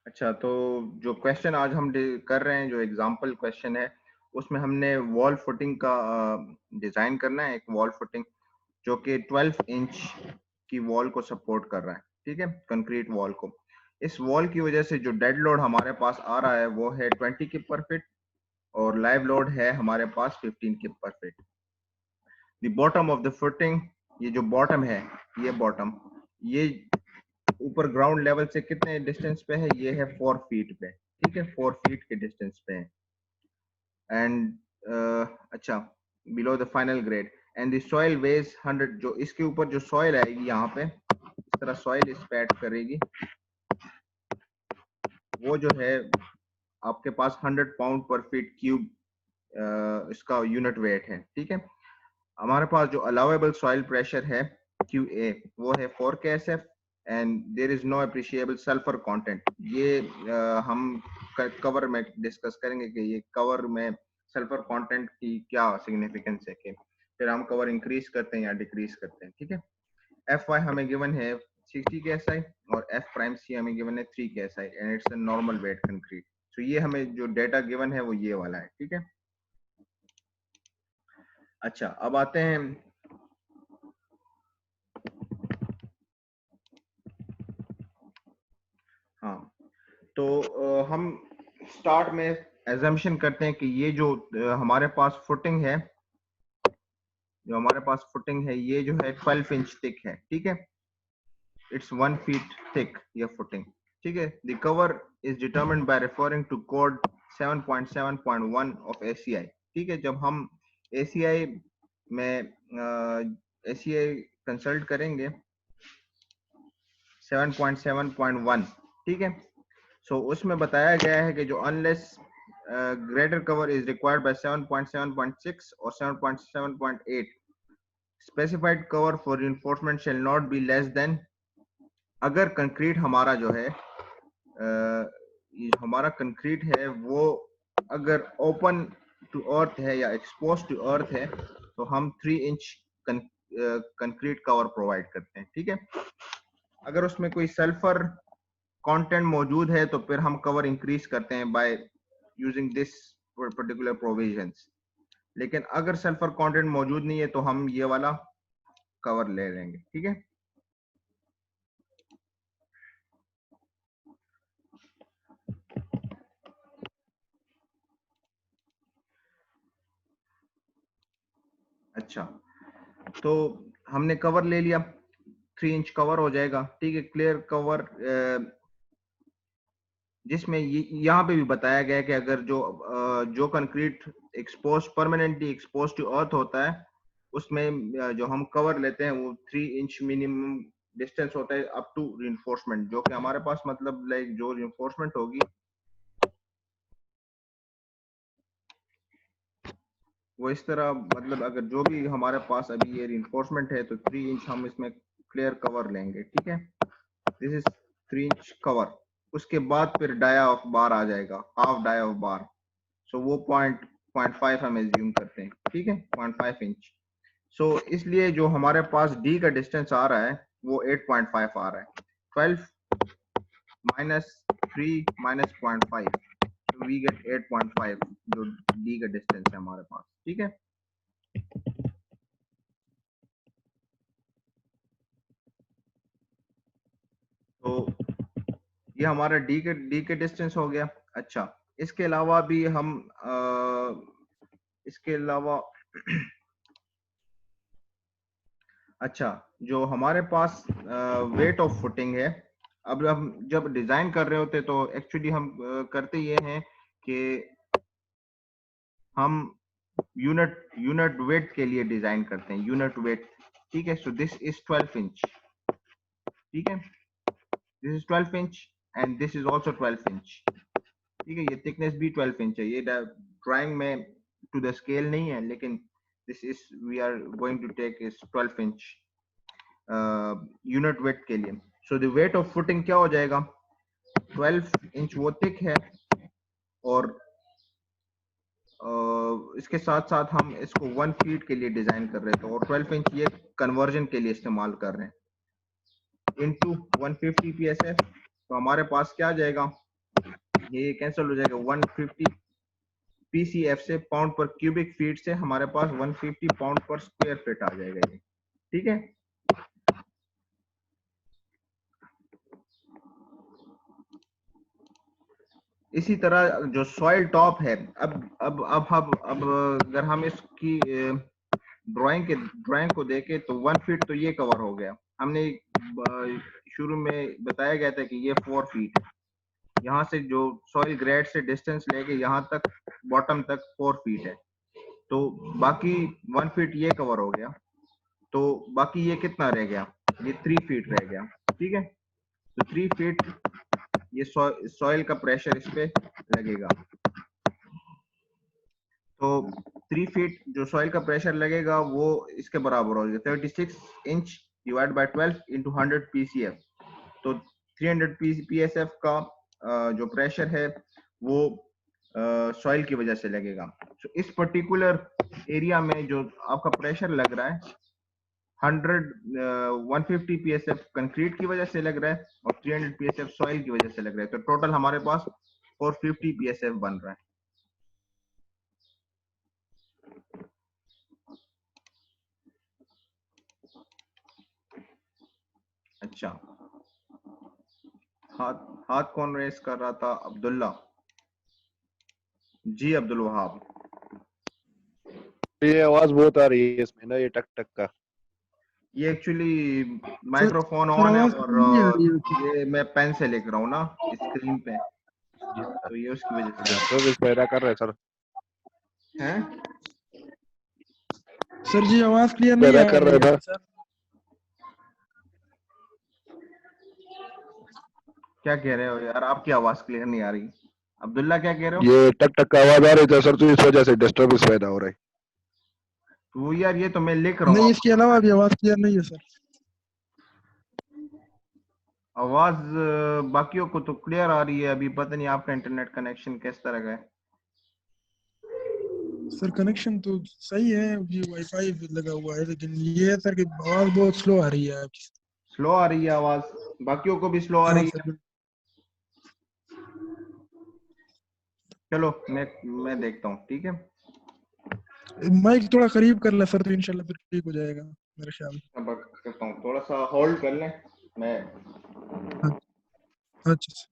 अच्छा, तो जो क्वेश्चन आज हम कर रहे हैं, जो एग्जाम्पल क्वेश्चन है, उसमें हमने वॉल फुटिंग का डिजाइन करना है। एक वॉल फुटिंग जो कि 12 इंच की वॉल को सपोर्ट कर रहा है, ठीक है, कंक्रीट वॉल को। इस वॉल की वजह से जो डेड लोड हमारे पास आ रहा है वो है 20 किप पर फीट, और लाइव लोड है हमारे पास 15 किप पर feet. The bottom of the footing, ये जो बॉटम है, ये बॉटम, ये ऊपर ग्राउंड लेवल से कितने डिस्टेंस पे है? ये है 4 फीट पे, ठीक है, 4 फीट के डिस्टेंस पे है। एंड अच्छा, below the final grade and the soil weighs 100। जो इसके ऊपर जो सॉइल आएगी, यहाँ पे इस तरह सॉइल इस पे ऐड करेगी, वो जो है आपके पास 100 पाउंड पर फीट क्यूब इसका यूनिट वेट है, ठीक है। हमारे पास जो अलाउेबल सॉइल प्रेशर है QA, वो है 4 KSF and there is no appreciable sulphur content. ये हम कवर में डिस्कस करेंगे कि ये कवर में सल्फर कंटेंट की क्या सिग्निफिकेंस है, कि फिर हम कवर इंक्रीज करते हैं या डिक्रीज करते हैं, ठीक है। FY हमें गिवन है 60 KSI और F प्राइम C हमें गिवन है 3 KSI and it's a normal weight concrete. तो ये हमें जो डेटा गिवन है वो ये वाला है, ठीक है। अच्छा, अब आते हैं, हाँ, तो हम स्टार्ट में एजम्पशन करते हैं कि ये जो हमारे पास फुटिंग है, ये जो है 12 इंच थिक है, ठीक है। इट्स 1 फीट थिक ये फुटिंग, ठीक है। The cover is determined by referring to code 7.7.1 of ACI, ठीक है। जब हम ACI में ACI कंसल्ट करेंगे 7.7.1, ठीक है। सो उसमें बताया गया है कि जो unless greater cover is required by 7.7.6 और 7.7.8, specified cover for reinforcement shall not be less than. अगर कंक्रीट हमारा जो है ये हमारा कंक्रीट है वो अगर ओपन टू अर्थ है या एक्सपोज टू अर्थ है, तो हम 3 इंच कंक्रीट कवर प्रोवाइड करते हैं, ठीक है। अगर उसमें कोई सल्फर कंटेंट मौजूद है तो फिर हम कवर इंक्रीज करते हैं by using this particular provisions. लेकिन अगर सल्फर कंटेंट मौजूद नहीं है तो हम ये वाला कवर ले लेंगे, ठीक है। अच्छा, तो हमने कवर ले लिया, 3 इंच कवर हो जाएगा, ठीक है, क्लियर कवर, जिसमें यहाँ पे भी बताया गया है कि अगर जो concrete expose permanently expose to earth होता है, उसमें जो हम कवर लेते हैं वो 3 इंच मिनिमम डिस्टेंस होता है अप टू रिइंफोर्समेंट, जो कि हमारे पास मतलब लाइक जो रिइंफोर्समेंट होगी वो इस तरह, मतलब अगर जो भी हमारे पास अभी ये रिइंफोर्समेंट है तो 3 इंच हम इसमें क्लियर कवर लेंगे, ठीक है। This is 3 inch cover. उसके बाद फिर डाया ऑफ बार आ जाएगा, हाफ डाया ऑफ बार। सो वो 0.5 हम एज्यूम करते हैं, ठीक है, 0.5 इंच। सो इसलिए जो हमारे पास डी का डिस्टेंस आ रहा है वो 8.5 आ रहा है। 12 माइनस 3 माइनस 0.5, तो वी गेट 8.5 जो डी का डिस्टेंस है हमारे पास, ठीक है। तो ये हमारा डी के डिस्टेंस हो गया। अच्छा, इसके अलावा भी हम इसके अलावा अच्छा, जो हमारे पास वेट ऑफ फुटिंग है, अब हम जब डिजाइन कर रहे होते तो एक्चुअली हम करते ये हैं कि हम यूनिट वेट के लिए डिजाइन करते हैं, यूनिट वेट, ठीक है। सो दिस इज 12 इंच, ठीक है, this is 12 inch and this is also 12 inch, ठीक है। ये थिकनेस भी 12 इंच है। ये ड्राइंग में टू द स्केल नहीं है, लेकिन this is we are going to take is 12 inch unit weight के लिए। So the weight of footing क्या हो जाएगा? 12 इंच वो थिक है, और इसके साथ साथ हम इसको 1 फीट के लिए डिजाइन कर रहे थे, और 12 इंच ये कन्वर्जन के लिए इस्तेमाल कर रहे हैं, इनटू 150 PSF। तो हमारे पास क्या आ जाएगा? ये कैंसिल हो जाएगा। 150 पीसीएफ से, पाउंड पर क्यूबिक फीट से हमारे पास 150 पाउंड पर स्क्वायर फीट आ जाएगा ये, ठीक है। इसी तरह जो सॉइल टॉप है, अब अगर हम इसकी ड्राइंग को देखें तो 1 फीट तो ये कवर हो गया। हमने शुरू में बताया गया था कि ये 4 फीट है। यहाँ से जो सॉइल ग्रेड से डिस्टेंस लेके यहाँ तक बॉटम तक 4 फीट है, तो बाकी 1 फीट ये कवर हो गया, तो बाकी ये कितना रह गया, ये 3 फीट रह गया, ठीक है। तो 3 फीट ये सॉइल का प्रेशर इस पे लगेगा। तो 3 फीट जो सॉइल का प्रेशर लगेगा वो इसके बराबर हो जाएगा 36 inch divide by 12 into 100 PCF. तो 300 पीएसएफ का जो प्रेशर है वो सॉइल की वजह से लगेगा। तो इस पर्टिकुलर एरिया में जो आपका प्रेशर लग रहा है 150 पीएसएफ कंक्रीट की वजह से लग रहा है और 300 पीएसएफ सॉइल की वजह से लग रहा है। तो टोटल हमारे पास 450 पीएसएफ बन रहा है। अच्छा, हाथ हाथ कौन रेस कर रहा था? अब्दुल्ला जी, अब्दुल वहाब। ये आवाज बहुत आ रही है इसमें ना, ये टक टक का। ये एक्चुअली माइक्रोफोन सर ऑन है आवाज और नहीं आ रही है। ये मैं पेन से लिख रहा हूँ ना स्क्रीन पे, तो ये उसकी वजह से तो इस पैदा कर रहे सर, हैं। सर जी आवाज क्लियर नहीं पैदा आ कर रही रहे है थे। सर। क्या कह रहे हो यार, आपकी आवाज क्लियर नहीं आ रही। अब्दुल्ला क्या कह रहे हो? ये टक टक का आवाज आ रही थी सर, तो इस वजह से डिस्टर्बेंस पैदा हो रहा है। तो यार ये तो मैं लिख रहा हूँ नहीं, इसके आपको। अलावा भी आवाज क्लियर नहीं है सर। आवाज बाकियों को तो क्लियर आ रही है, अभी पता नहीं आपका इंटरनेट कनेक्शन किस तरह का है। सर कनेक्शन तो सही है, ये वाईफाई लगा हुआ है, लेकिन ये है सर कि आवाज बहुत स्लो आ रही है आपकी। स्लो आ रही है आवाज, बाकियों को भी स्लो आ हाँ रही है। सर। चलो मैं देखता हूँ, ठीक है। माइक थोड़ा करीब कर ले सर, तो इंशाल्लाह फिर ठीक हो जाएगा मेरे ख्याल। अब करता हूँ, थोड़ा सा होल्ड कर लें मैं। अच्छा।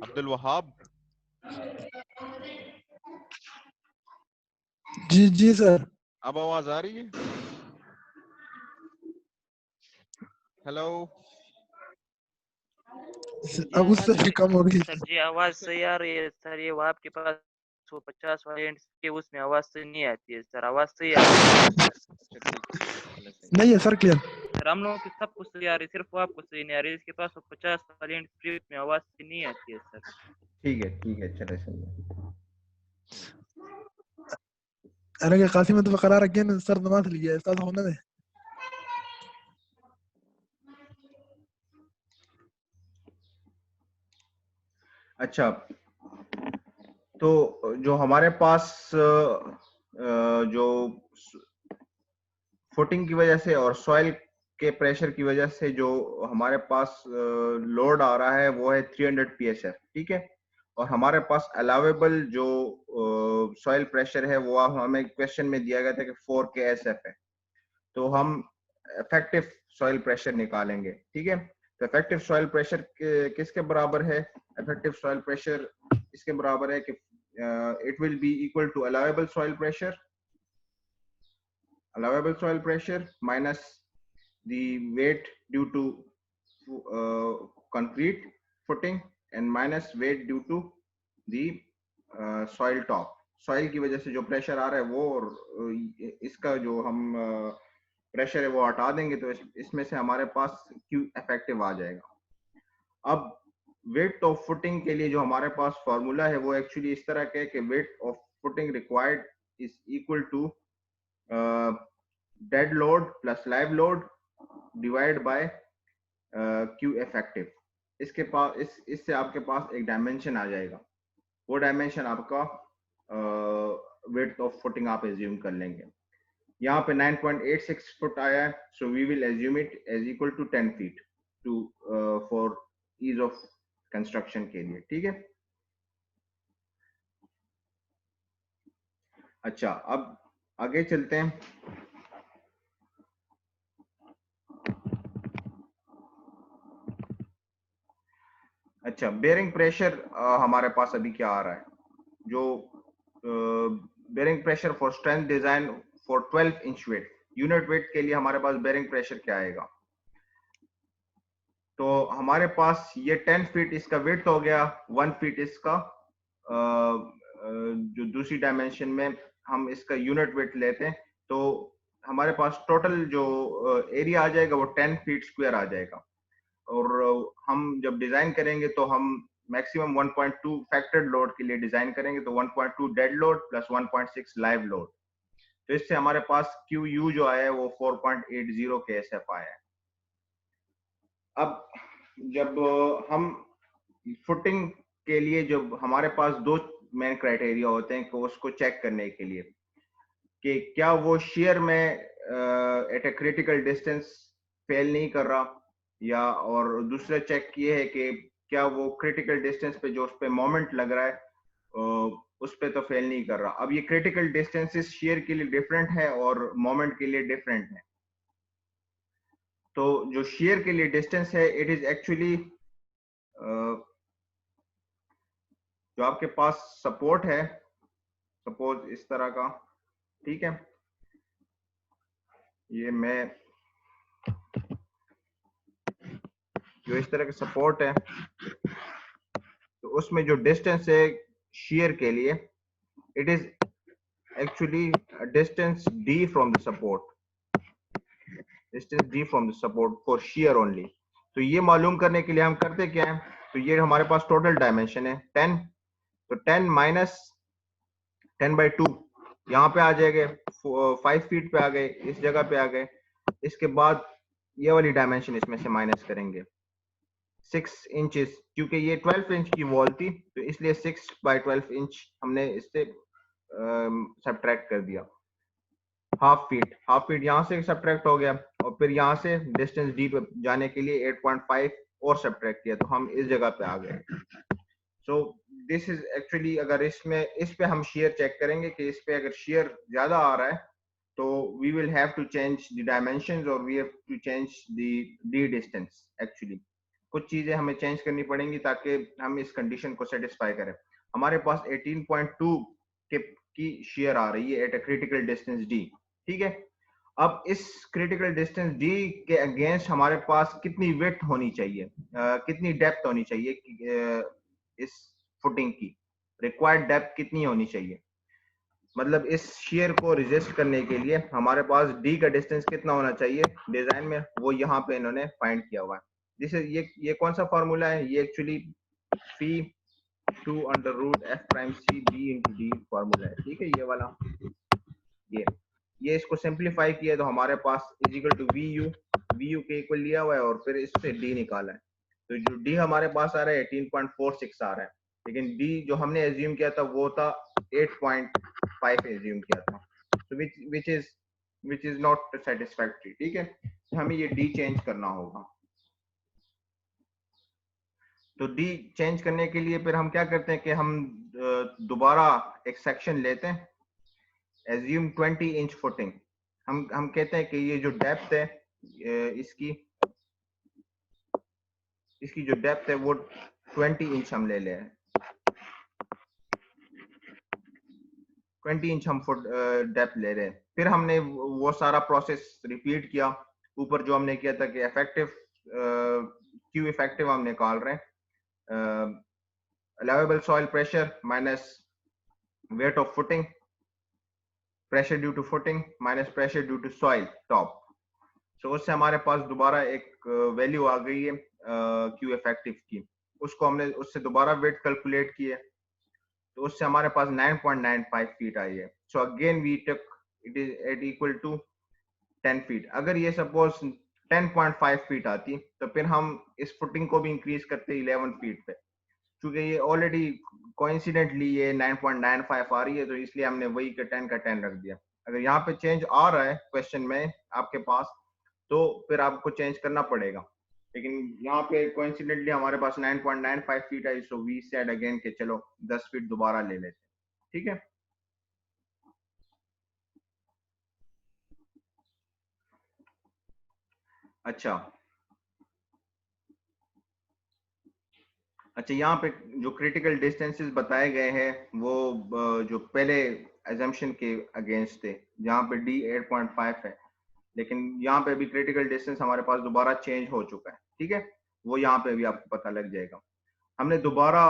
अब्दुल वहाब, जी जी सर। अब आवाज आ रही है? हेलो, अब उससे भी कम हो गई सर जी आवाज सही आ रही है सर। ये वो आपके पास 150 वाले के उसमें आवाज सही नहीं आती है सर, आवाज सही आ रही है। नहीं है सर क्लियर। सर हम लोगों की सब कुछ सही आ रही है, सिर्फ वो आपको सही नहीं आ रही है। इसके पास 50 वाले फ्री में आवाज सही नहीं आती है सर। ठीक है चले सही। अरे कि कासिम तो करार अगेन सर नमाज लिया उस्ताद होने दे। अच्छा, तो जो हमारे पास जो फुटिंग की वजह से और सॉइल के प्रेशर की वजह से जो हमारे पास लोड आ रहा है वो है 300 पीएसएफ, ठीक है। और हमारे पास अलाउेबल जो सॉइल प्रेशर है वो हमें क्वेश्चन में दिया गया था कि 4 केएसएफ है। तो हम इफेक्टिव सॉइल प्रेशर निकालेंगे, ठीक है। तो इफेक्टिव सॉइल प्रेशर किसके बराबर है? इफेक्टिव सॉइल प्रेशर इसके बराबर है कि it will be equal to allowable soil pressure minus the weight due to concrete footing and minus weight due to the soil top. Soil की वजह से जो प्रेशर आ रहा है वो, और इसका जो हम प्रेशर है वो हटा देंगे तो इसमें से हमारे पास Q इफेक्टिव आ जाएगा। अब वेट ऑफ फुटिंग के लिए जो हमारे पास फॉर्मूला है वो एक्चुअली इस तरह का है कि weight of footing required is equal to dead load plus live load divide by Q effective. इसके पास इससे आपके पास एक डायमेंशन आ जाएगा, वो डायमेंशन आपका वेट ऑफ फुटिंग आप एज्यूम कर लेंगे। यहाँ पे 9.86 फुट आया है, so we will assume it as equal to 10 feet to for ease of construction के लिए, ठीक है। अच्छा, अब आगे चलते हैं। अच्छा, बेयरिंग प्रेशर हमारे पास अभी क्या आ रहा है, जो bearing pressure for strength design for 12 inch weight, unit weight के लिए हमारे पास बेयरिंग प्रेशर क्या आएगा। तो हमारे पास ये 10 फीट इसका वेट हो गया, 1 फीट इसका जो दूसरी डायमेंशन में हम इसका यूनिट वेट लेते हैं, तो हमारे पास टोटल जो एरिया आ जाएगा वो 10 फीट स्क्वायर आ जाएगा। और हम जब डिजाइन करेंगे तो हम मैक्सिमम 1.2 फैक्टर्ड लोड के लिए डिजाइन करेंगे, तो 1.2 dead load plus 1.6 live load, तो इससे हमारे पास QU जो आया है वो 4.80 KSF आया है। अब जब हम फुटिंग के लिए जब हमारे पास दो मेन क्राइटेरिया होते हैं कि उसको चेक करने के लिए कि क्या वो शेयर में at a critical distance fail नहीं कर रहा, या और दूसरा चेक ये है कि क्या वो क्रिटिकल डिस्टेंस पे जो उस पे मोमेंट लग रहा है उस पे तो फेल नहीं कर रहा। अब ये क्रिटिकल डिस्टेंसेस शेयर के लिए डिफरेंट है और मोमेंट के लिए डिफरेंट है। तो जो शेयर के लिए डिस्टेंस है, इट इज एक्चुअली जो आपके पास सपोर्ट है, सपोज इस तरह का, ठीक है, ये मैं जो इस तरह का सपोर्ट है, तो उसमें जो डिस्टेंस है शेयर के लिए, it is actually distance D from the support, distance D from the support for share only. तो ये मालूम करने के लिए हम करते क्या है, तो ये हमारे पास टोटल डायमेंशन है 10, तो 10 माइनस 10/2 यहाँ पे आ जाएंगे, 5 फीट पे आ गए, इस जगह पे आ गए। इसके बाद ये वाली डायमेंशन इसमें से माइनस करेंगे 6 इंचेस, क्योंकि ये 12 इंच की वॉल थी तो इसलिए 6/12 इंच हमने इससे सब्ट्रैक्ट कर दिया। हाफ फीट यहाँ से सब्ट्रैक्ट हो गया, और फिर यहाँ से डिस्टेंस D पे जाने के लिए 8.5 और सब्ट्रैक्ट किया, तो हम इस जगह पे आ गए। सो दिस इज एक्चुअली, अगर इसमें इस पे हम शेयर चेक करेंगे कि इस पे अगर शेयर ज्यादा आ रहा है तो we will have to change the dimensions और we have to change the D distance. Actually कुछ चीजें हमें चेंज करनी पड़ेंगी ताकि हम इस कंडीशन को सेटिस्फाई करें। हमारे पास 18.2 की शेयर आ रही है at a critical distance D, ठीक है। अब इस क्रिटिकल डिस्टेंस D के अगेंस्ट हमारे पास कितनी विड्थ होनी चाहिए, कितनी डेप्थ होनी चाहिए, इस फुटिंग की रिक्वायर्ड डेप्थ कितनी होनी चाहिए, मतलब इस शेयर को रेजिस्ट करने के लिए हमारे पास D का डिस्टेंस कितना होना चाहिए डिजाइन में, वो यहाँ पे इन्होंने फाइंड किया हुआ है। जिसे ये कौन सा फॉर्मूला है, ये एक्चुअली P2√F'(C)B × D फॉर्मूला है, ठीक है, ये वाला। ये इसको सिंप्लीफाई किया तो हमारे पास इक्वल टू VU के इक्वल लिया हुआ है और फिर इससे D निकाला है, तो जो D हमारे पास आ रहा है 18.46 आ रहा है, लेकिन D जो हमने एज्यूम किया था वो था 8.5 एज्यूम किया था, तो which is not satisfactory, ठीक है। तो हमें ये D चेंज करना होगा। तो D चेंज करने के लिए फिर हम क्या करते हैं कि हम दोबारा एक सेक्शन लेते हैं, एज्यूम 20 इंच फुटिंग। हम कहते हैं कि ये जो डेप्थ है इसकी जो डेप्थ है वो 20 इंच हम ले लें, 20 इंच हम डेप्थ ले रहे हैं। फिर हमने वो सारा प्रोसेस रिपीट किया, ऊपर जो हमने किया था कि इफेक्टिव क्यू इफेक्टिव हम निकाल रहे हैं, allowable soil pressure minus weight of footing, pressure due to footing minus pressure due to soil top. So उससे हमारे पास दोबारा एक वैल्यू आ गई है क्यू इफेक्टिव की, उसको हमने उससे दोबारा वेट कैलकुलेट किया तो उससे हमारे पास 9.95 फीट आई है। So again we took it is at equal to 10 feet. अगर ये सपोज 10.5 फीट आती तो फिर हम इस फुटिंग को भी इंक्रीज करते 11 फीट पे, क्योंकि ये ऑलरेडी कोइंसिडेंटली ये 9.95 आ रही है तो इसलिए हमने वही का 10 का 10 रख दिया। अगर यहाँ पे चेंज आ रहा है क्वेश्चन में आपके पास तो फिर आपको चेंज करना पड़ेगा, लेकिन यहाँ पे कोइंसिडेंटली हमारे पास 9.95 फीट है, सो वी सेड अगेन कि चलो 10 फीट दोबारा ले लेते हैं। ठीक है, अच्छा यहाँ पे जो क्रिटिकल डिस्टेंसेस बताए गए हैं वो जो पहले एजम्पशन के अगेंस्ट थे, जहाँ पे डी 8.5 है, लेकिन यहाँ पे भी क्रिटिकल डिस्टेंस हमारे पास दोबारा चेंज हो चुका है। ठीक है, वो यहाँ पे भी आपको पता लग जाएगा। हमने दोबारा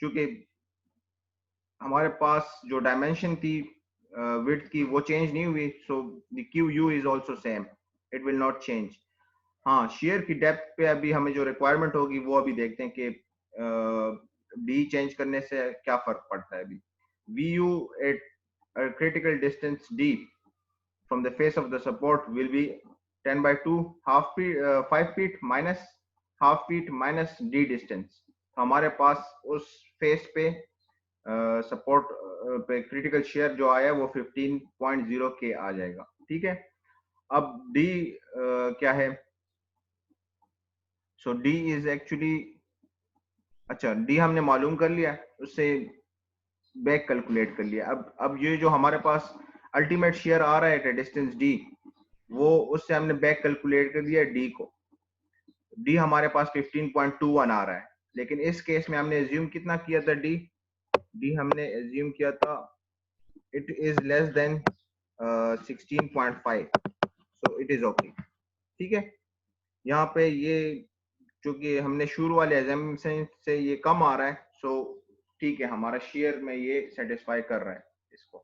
चूंकि हमारे पास जो डायमेंशन थी विड्थ की वो चेंज नहीं हुई, so the Q U is also same, it will not change. हाँ, शेयर की डेप्थ पे अभी हमें जो रिक्वायरमेंट होगी वो अभी देखते हैं कि डी चेंज करने से क्या फर्क पड़ता है। अभी we you at critical distance d from the face of the support will be 10/2 half feet 5 feet minus half feet minus d distance। तो हमारे पास उस फेस पे सपोर्ट पे क्रिटिकल शेयर जो आया वो 15.0 के आ जाएगा। ठीक है, अब d क्या है, सो d इज एक्चुअली, अच्छा d हमने मालूम कर लिया, उससे बैक कैलकुलेट कर लिया। अब ये जो हमारे पास अल्टीमेट शेयर आ रहा है डिस्टेंस d, वो उससे हमने बैक कैलकुलेट कर दिया d को। d हमारे पास 15.21 आ रहा है, लेकिन इस केस में हमने एज्यूम कितना किया था, d हमने एज्यूम किया था it is less than 16.5, so it is okay. ठीक है, यहाँ पे ये चूंकि हमने शुरू वाले एजम्पशन से ये कम आ रहा है, सो ठीक है, हमारा शेयर में ये सेटिस्फाई कर रहा है इसको।